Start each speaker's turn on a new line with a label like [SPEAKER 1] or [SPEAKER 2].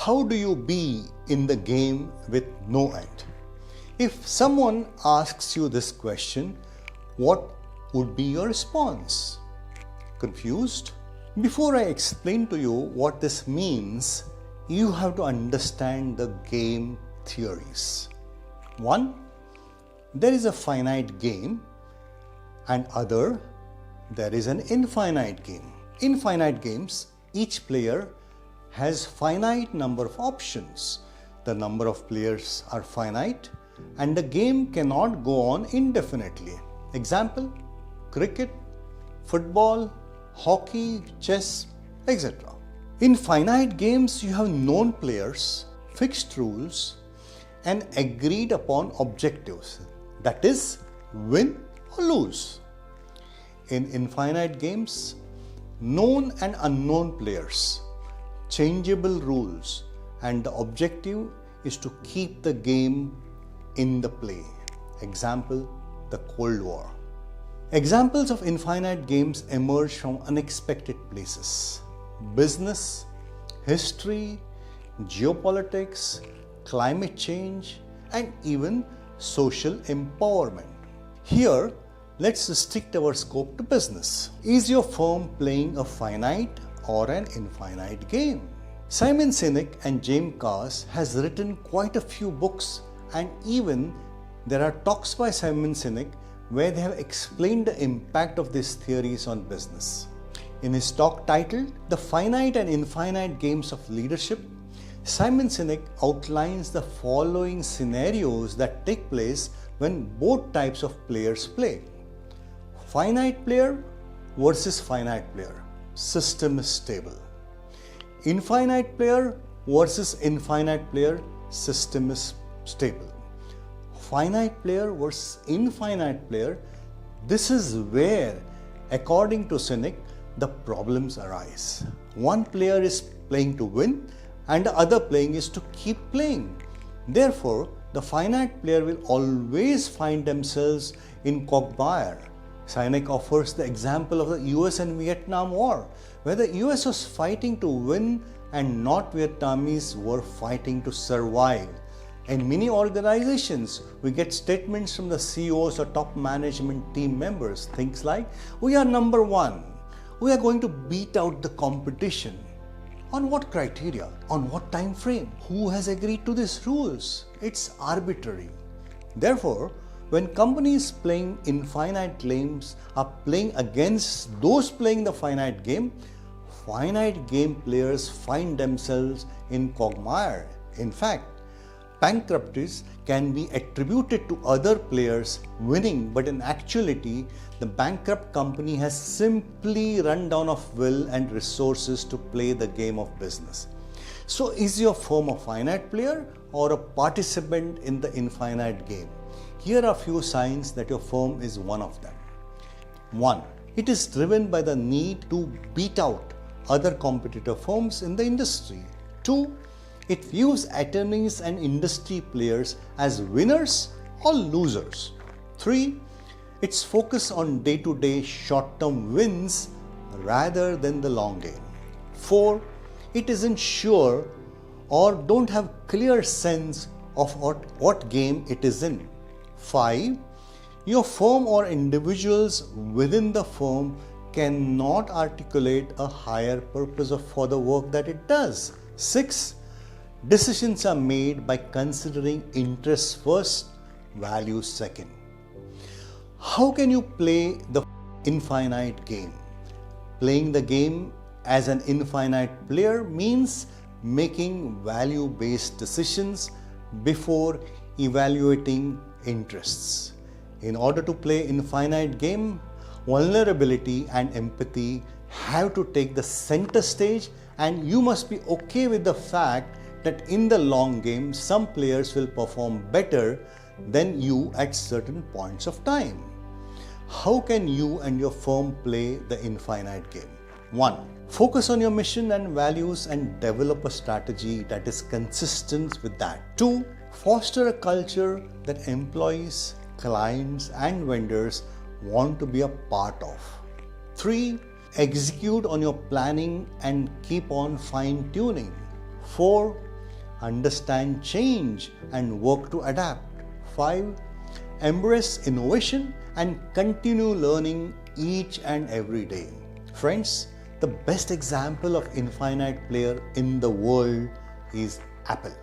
[SPEAKER 1] How do you be in the game with no end? If someone asks you this question, what would be your response? Confused? Before I explain to you what this means, you have to understand the game theories. 1. There is a finite game, and other, there is an infinite game. In finite games, each player has finite number of options. The number of players are finite and the game cannot go on indefinitely. Example, cricket, football, hockey, chess, etc. In finite games, you have known players, fixed rules, and agreed upon objectives. That is, win or lose. In infinite games, known and unknown players, changeable rules, and the objective is to keep the game in the play. Example, the Cold War. Examples of infinite games emerge from unexpected places. Business, history, geopolitics, climate change, and even social empowerment. Here, let's restrict our scope to business. Is your firm playing a finite or an infinite game? Simon Sinek and James Case has written quite a few books, and even there are talks by Simon Sinek where they have explained the impact of these theories on business. In his talk titled The Finite and Infinite Games of Leadership, Simon Sinek outlines the following scenarios that take place when both types of players play. Finite player versus finite player. System is stable. Infinite player versus infinite player. System is stable. Finite player versus infinite player. This is where, according to Sinek, the problems arise. One player is playing to win and the other playing is to keep playing. Therefore, the finite player will always find themselves in quagmire. Sinek offers the example of the US and Vietnam War, where the US was fighting to win and North Vietnamese were fighting to survive. In many organizations, we get statements from the CEOs or top management team members, things like, "We are number one. We are going to beat out the competition." On what criteria? On what time frame? Who has agreed to these rules? It's arbitrary. Therefore, when companies playing infinite games are playing against those playing the finite game players find themselves in quagmire. In fact, bankruptcies can be attributed to other players winning, but in actuality, the bankrupt company has simply run down of will and resources to play the game of business. So, is your firm a finite player or a participant in the infinite game? Here are a few signs that your firm is one of them. 1. It is driven by the need to beat out other competitor firms in the industry. 2. It views attorneys and industry players as winners or losers. 3. Its focus on day-to-day short-term wins rather than the long game. 4. It isn't sure or don't have clear sense of what game it is in. 5. Your firm or individuals within the firm cannot articulate a higher purpose for the work that it does. 6. Decisions are made by considering interests first, values second. How can you play the infinite game? Playing the game as an infinite player means making value-based decisions before evaluating interests. In order to play infinite game, vulnerability and empathy have to take the center stage, and you must be okay with the fact that in the long game, some players will perform better than you at certain points of time. How can you and your firm play the infinite game? 1. Focus on your mission and values and develop a strategy that is consistent with that. 2. Foster a culture that employees, clients, and vendors want to be a part of. 3. Execute on your planning and keep on fine-tuning. 4. Understand change and work to adapt. 5. Embrace innovation and continue learning each and every day. Friends, the best example of infinite player in the world is Apple.